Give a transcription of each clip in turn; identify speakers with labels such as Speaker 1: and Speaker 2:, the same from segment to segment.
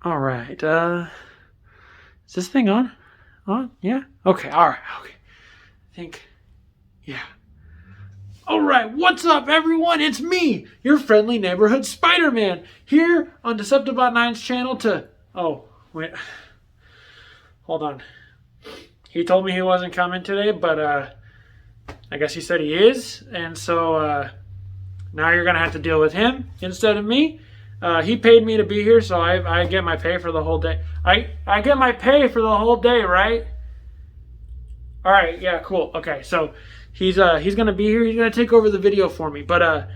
Speaker 1: All right. Is this thing on? On? Yeah? Okay. All right. Okay. I think, yeah. All right. What's up, everyone? It's me, your friendly neighborhood Spider-Man, here on Deceptibot 9's channel to... Oh, wait. Hold on. He told me he wasn't coming today, but I guess he said he is. And so now you're going to have to deal with him instead of me. He paid me to be here, so I get my pay for the whole day. I get my pay for the whole day, right? All right, yeah, cool. Okay, so he's gonna be here. He's gonna take over the video for me. But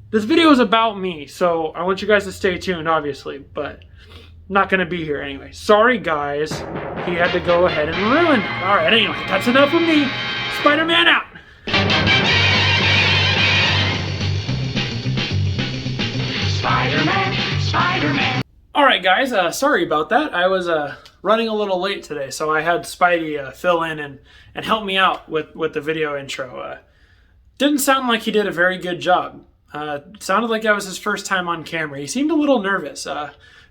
Speaker 1: this video is about me, so I want you guys to stay tuned, obviously. But I'm not gonna be here anyway. Sorry, guys. He had to go ahead and ruin it. All right, anyway, that's enough of me. Spider-Man out. Spider-Man, Spider-Man. All right, guys. Sorry about that. I was running a little late today, so I had Spidey fill in and help me out with the video intro. Didn't sound like he did a very good job. Sounded like that was his first time on camera. He seemed a little nervous.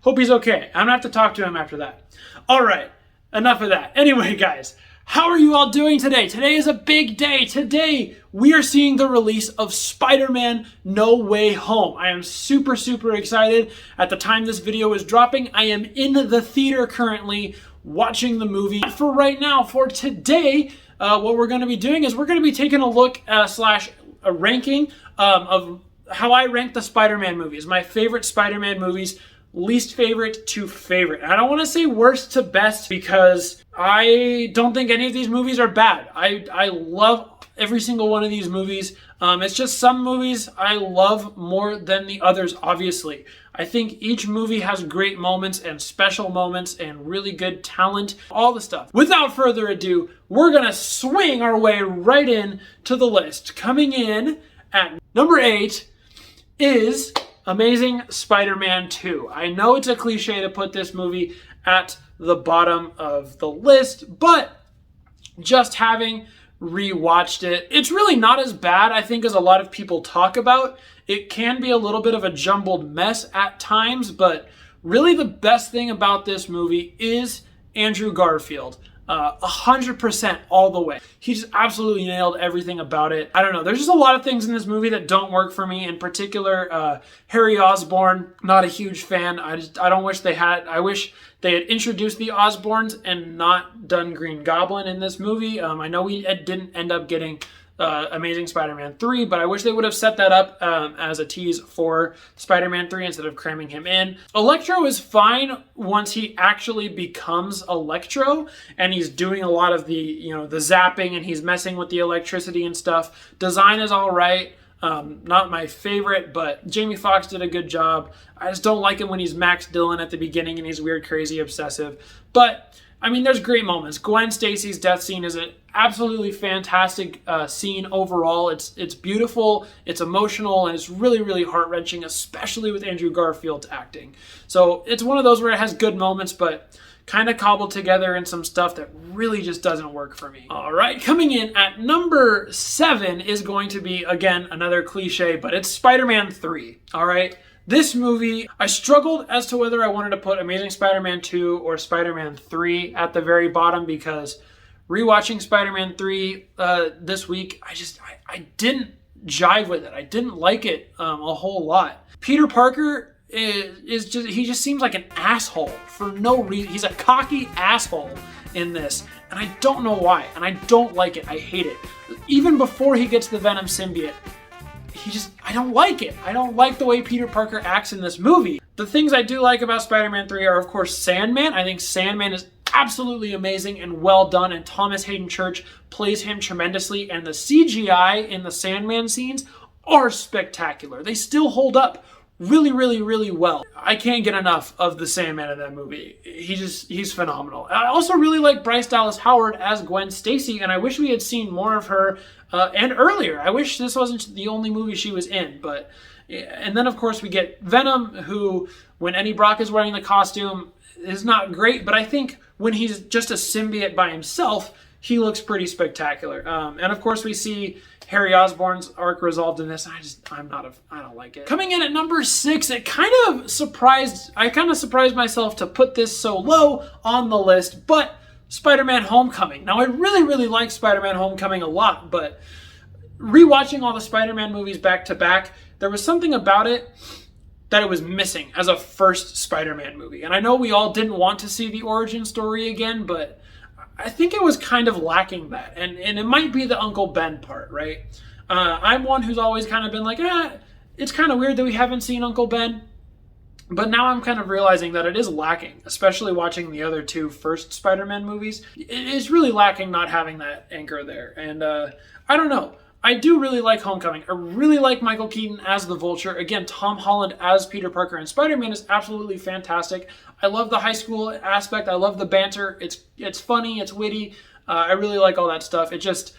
Speaker 1: Hope he's okay. I'm gonna have to talk to him after that. All right, enough of that. Anyway, guys. How are you all doing today? Today is a big day. Today, we are seeing the release of Spider-Man No Way Home. I am super, super excited. At the time this video is dropping, I am in the theater currently watching the movie. For right now, for today, what we're going to be doing is we're going to be taking a look slash a ranking of how I rank the Spider-Man movies. My favorite Spider-Man movies, least favorite to favorite. I don't want to say worst to best because I don't think any of these movies are bad. I love every single one of these movies. It's just some movies I love more than the others, obviously. I think each movie has great moments and special moments and really good talent, all the stuff. Without further ado, we're going to swing our way right in to the list. Coming in at number 8 is Amazing Spider-Man 2. I know it's a cliche to put this movie at the bottom of the list, but just having rewatched it, it's really not as bad, I think, as a lot of people talk about. It can be a little bit of a jumbled mess at times, but really the best thing about this movie is Andrew Garfield. 100% all the way. He just absolutely nailed everything about it. I don't know. There's just a lot of things in this movie that don't work for me. In particular, Harry Osborn, not a huge fan. I don't wish they had. I wish they had introduced the Osborns and not done Green Goblin in this movie. I know we didn't end up getting Amazing Spider-Man 3, but I wish they would have set that up as a tease for Spider-Man 3 instead of cramming him in. Electro is fine once he actually becomes Electro and he's doing a lot of the, the zapping and he's messing with the electricity and stuff. Design is all right. Not my favorite, but Jamie Foxx did a good job. I just don't like him when he's Max Dillon at the beginning and he's weird, crazy, obsessive. But I mean, there's great moments. Gwen Stacy's death scene is an absolutely fantastic scene overall. It's beautiful, it's emotional, and it's really, really heart-wrenching, especially with Andrew Garfield's acting. So it's one of those where it has good moments, but kind of cobbled together in some stuff that really just doesn't work for me. All right, coming in at number 7 is going to be, again, another cliche, but it's Spider-Man 3, all right? This movie, I struggled as to whether I wanted to put Amazing Spider-Man 2 or Spider-Man 3 at the very bottom because rewatching Spider-Man 3 this week, I didn't jive with it. I didn't like it a whole lot. Peter Parker is just seems like an asshole for no reason. He's a cocky asshole in this, and I don't know why, and I don't like it. I hate it. Even before he gets the Venom symbiote, I don't like it. I don't like the way Peter Parker acts in this movie. The things I do like about Spider-Man 3 are, of course, Sandman. I think Sandman is absolutely amazing and well done, and Thomas Hayden Church plays him tremendously, and the CGI in the Sandman scenes are spectacular. They still hold up really, really, really well. I can't get enough of the Sandman in that movie. He's phenomenal. I also really like Bryce Dallas Howard as Gwen Stacy, and I wish we had seen more of her and earlier. I wish this wasn't the only movie she was in, but... And then, of course, we get Venom, who, when Eddie Brock is wearing the costume, is not great, but I think when he's just a symbiote by himself, he looks pretty spectacular. And, of course, we see Harry Osborn's arc resolved in this. I don't like it. Coming in at number 6, I kind of surprised myself to put this so low on the list, but Spider-Man Homecoming. Now, I really, really like Spider-Man Homecoming a lot, but rewatching all the Spider-Man movies back to back, there was something about it that it was missing as a first Spider-Man movie. And I know we all didn't want to see the origin story again, but I think it was kind of lacking that. And it might be the Uncle Ben part, right? I'm one who's always kind of been like, it's kind of weird that we haven't seen Uncle Ben. But now I'm kind of realizing that it is lacking, especially watching the other two first Spider-Man movies. It is really lacking not having that anchor there. And I don't know. I do really like Homecoming. I really like Michael Keaton as the Vulture. Again, Tom Holland as Peter Parker and Spider-Man is absolutely fantastic. I love the high school aspect. I love the banter. It's funny. It's witty. I really like all that stuff. It just,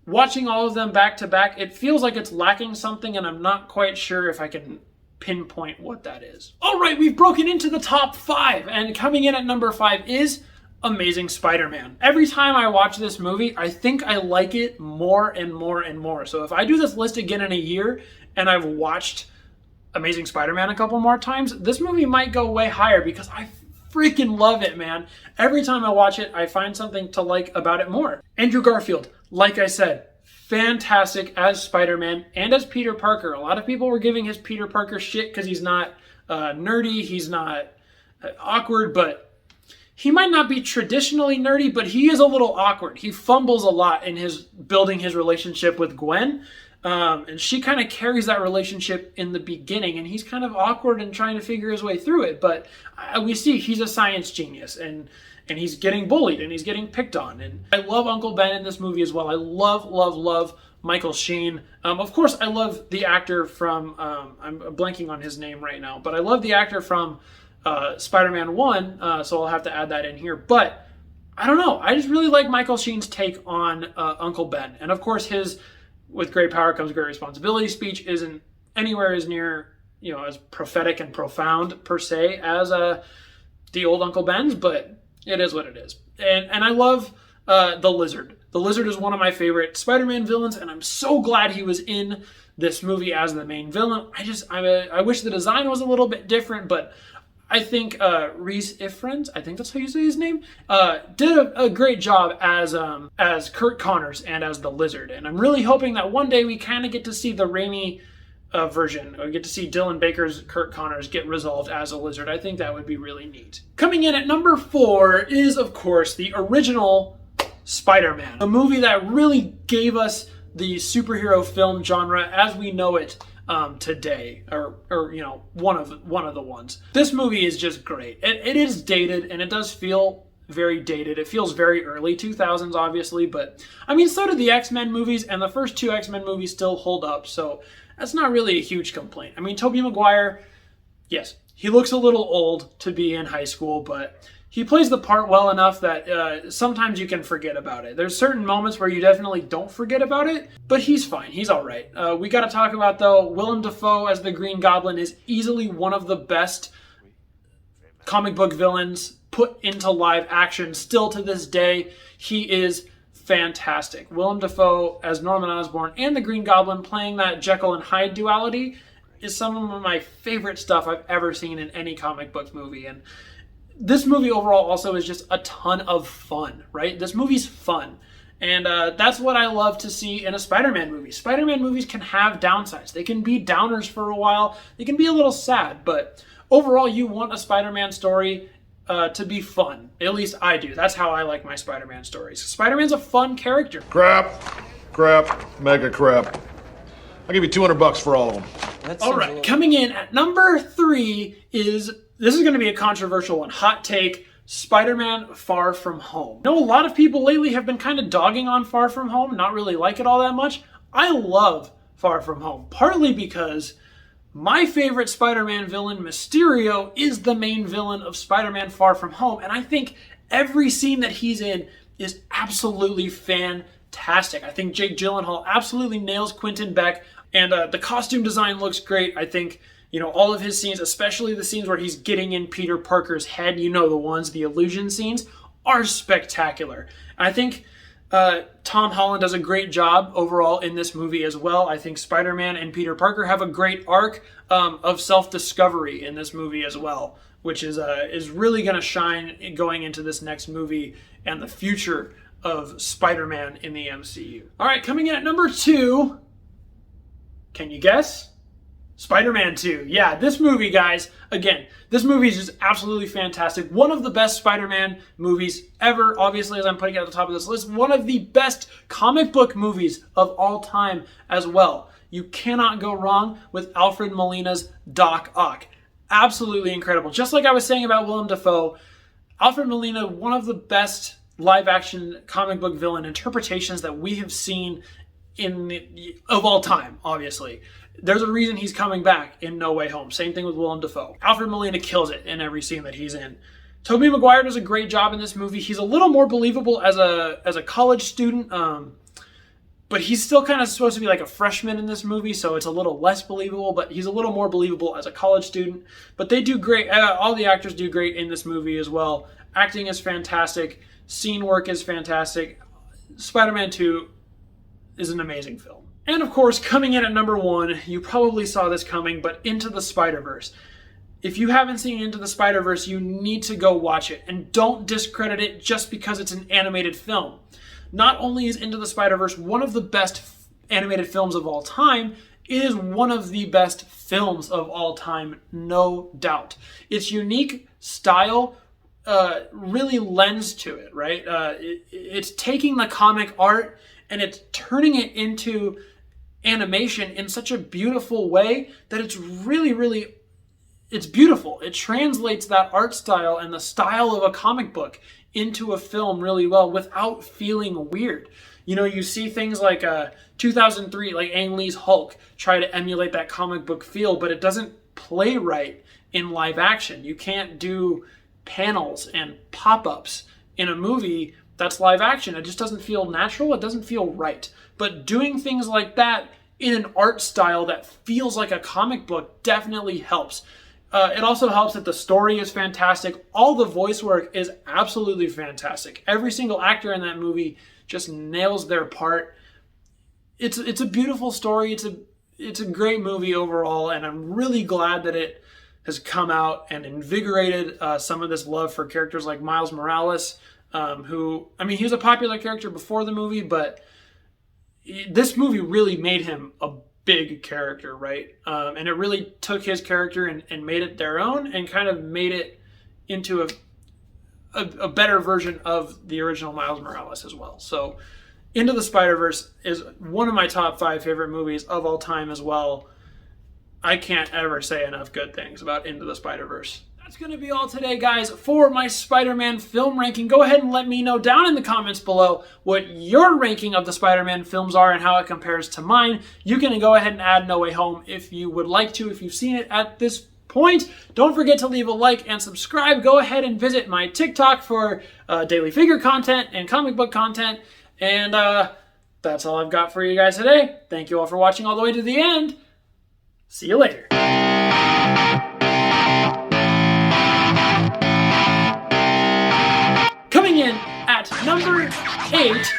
Speaker 1: watching all of them back to back, it feels like it's lacking something, and I'm not quite sure if I can pinpoint what that is. All right, we've broken into the top 5, and coming in at number 5 is Amazing Spider-Man. Every time I watch this movie, I think I like it more and more and more. So if I do this list again in a year and I've watched Amazing Spider-Man a couple more times, this movie might go way higher because I freaking love it, man. Every time I watch it, I find something to like about it more. Andrew Garfield, like I said, fantastic as Spider-Man and as Peter Parker. A lot of people were giving his Peter Parker shit because he's not nerdy, he's not awkward, but he might not be traditionally nerdy, but he is a little awkward. He fumbles a lot in his building his relationship with Gwen. And she kind of carries that relationship in the beginning, and he's kind of awkward and trying to figure his way through it. But we see he's a science genius, and he's getting bullied, and he's getting picked on. And I love Uncle Ben in this movie as well. I love Michael Sheen. Of course, I love the actor from, I'm blanking on his name right now, but I love the actor from Spider-Man 1, so I'll have to add that in here. But I don't know. I just really like Michael Sheen's take on Uncle Ben. And of course, his "with great power comes great responsibility" speech isn't anywhere as near, as prophetic and profound per se as the old Uncle Ben's, but it is what it is. And I love the Lizard. The Lizard is one of my favorite Spider-Man villains, and I'm so glad he was in this movie as the main villain. I wish the design was a little bit different, but I think Rhys Ifrans, I think that's how you say his name, did a great job as Kurt Connors and as the Lizard. And I'm really hoping that one day we kind of get to see the Raimi version, or get to see Dylan Baker's Kurt Connors get resolved as a Lizard. I think that would be really neat. Coming in at number 4 is, of course, the original Spider-Man, a movie that really gave us the superhero film genre as we know it today, or one of the ones. This movie is just great. It is dated, and it does feel very dated. It feels very early 2000s, obviously, but I mean, so did the X-Men movies, and the first 2 X-Men movies still hold up, so that's not really a huge complaint. I mean, Tobey Maguire, yes, he looks a little old to be in high school, but he plays the part well enough that sometimes you can forget about it. There's certain moments where you definitely don't forget about it, but he's fine. He's all right. We got to talk about, though, Willem Dafoe as the Green Goblin is easily one of the best comic book villains put into live action. Still to this day, he is fantastic. Willem Dafoe as Norman Osborn and the Green Goblin playing that Jekyll and Hyde duality is some of my favorite stuff I've ever seen in any comic book movie. And this movie overall also is just a ton of fun, right? This movie's fun. And that's what I love to see in a Spider-Man movie. Spider-Man movies can have downsides. They can be downers for a while. They can be a little sad. But overall, you want a Spider-Man story to be fun. At least I do. That's how I like my Spider-Man stories. Spider-Man's a fun character.
Speaker 2: Crap, mega crap. I'll give you $200 for all of them.
Speaker 1: All right, coming in at number 3 this is going to be a controversial one. Hot take, Spider-Man Far From Home. I know a lot of people lately have been kind of dogging on Far From Home, not really like it all that much. I love Far From Home, partly because my favorite Spider-Man villain, Mysterio, is the main villain of Spider-Man Far From Home, and I think every scene that he's in is absolutely fantastic. I think Jake Gyllenhaal absolutely nails Quentin Beck, and the costume design looks great. I think all of his scenes, especially the scenes where he's getting in Peter Parker's head, the ones, the illusion scenes, are spectacular. I think Tom Holland does a great job overall in this movie as well. I think Spider-Man and Peter Parker have a great arc of self-discovery in this movie as well, which is really going to shine going into this next movie and the future of Spider-Man in the MCU. All right, coming in at number 2, can you guess? Spider-Man 2. Yeah, this movie, guys, again, this movie is just absolutely fantastic. One of the best Spider-Man movies ever, obviously, as I'm putting it at the top of this list. One of the best comic book movies of all time as well. You cannot go wrong with Alfred Molina's Doc Ock. Absolutely incredible. Just like I was saying about Willem Dafoe, Alfred Molina, one of the best live-action comic book villain interpretations that we have seen of all time, obviously. There's a reason he's coming back in No Way Home. Same thing with Willem Dafoe. Alfred Molina kills it in every scene that he's in. Tobey Maguire does a great job in this movie. He's a little more believable as a college student, but he's still kind of supposed to be like a freshman in this movie, so it's a little less believable, but he's a little more believable as a college student. But they do great. All the actors do great in this movie as well. Acting is fantastic. Scene work is fantastic. Spider-Man 2 is an amazing film. And of course, coming in at number 1, you probably saw this coming, but Into the Spider-Verse. If you haven't seen Into the Spider-Verse, you need to go watch it. And don't discredit it just because it's an animated film. Not only is Into the Spider-Verse one of the best animated films of all time, it is one of the best films of all time, no doubt. Its unique style really lends to it, right? It's taking the comic art and it's turning it into animation in such a beautiful way that it's really, it's beautiful. It translates that art style and the style of a comic book into a film really well without feeling weird. You know, you see things like 2003, like Ang Lee's Hulk, try to emulate that comic book feel, but it doesn't play right in live action. You can't do panels and pop-ups in a movie that's live action. It just doesn't feel natural. It doesn't feel right. But doing things like that in an art style that feels like a comic book definitely helps. It also helps that the story is fantastic. All the voice work is absolutely fantastic. Every single actor in that movie just nails their part. It's a beautiful story. It's a great movie overall, and I'm really glad that it has come out and invigorated some of this love for characters like Miles Morales, who, I mean, he was a popular character before the movie, but this movie really made him a big character, right? And it really took his character and made it their own and kind of made it into a better version of the original Miles Morales as well. So Into the Spider-Verse is one of my top 5 favorite movies of all time as well. I can't ever say enough good things about Into the Spider-Verse. That's going to be all today, guys, for my Spider-Man film ranking. Go ahead and let me know down in the comments below what your ranking of the Spider-Man films are and how it compares to mine. You can go ahead and add No Way Home if you would like to, if you've seen it at this point. Don't forget to leave a like and subscribe. Go ahead and visit my TikTok for daily figure content and comic book content. And that's all I've got for you guys today. Thank you all for watching all the way to the end. See you later. Coming in at number 8.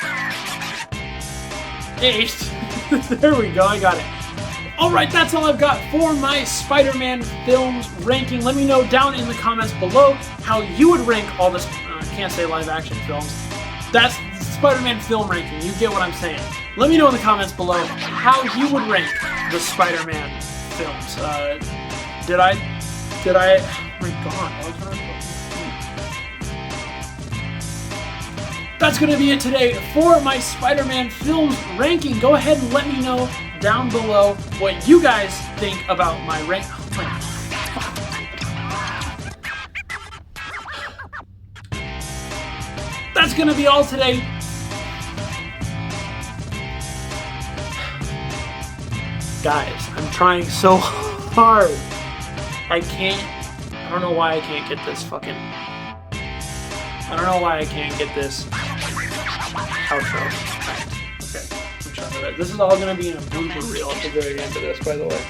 Speaker 1: There we go, I got it. Alright, that's all I've got for my Spider-Man films ranking. Let me know down in the comments below how you would rank all this, I can't say live action films. That's Spider-Man film ranking, you get what I'm saying. Let me know in the comments below how you would rank the Spider-Man films. Did I, oh my god, that's going to be it today for my Spider-Man films ranking. Go ahead and let me know down below what you guys think about my rank. Oh my fuck. That's going to be all today. Guys, I'm trying so hard. I don't know why I can't get this fucking... I don't know why I can't get this outro. Okay, I'm trying to... This is all going to be in a blooper reel at the very end of this, by the way.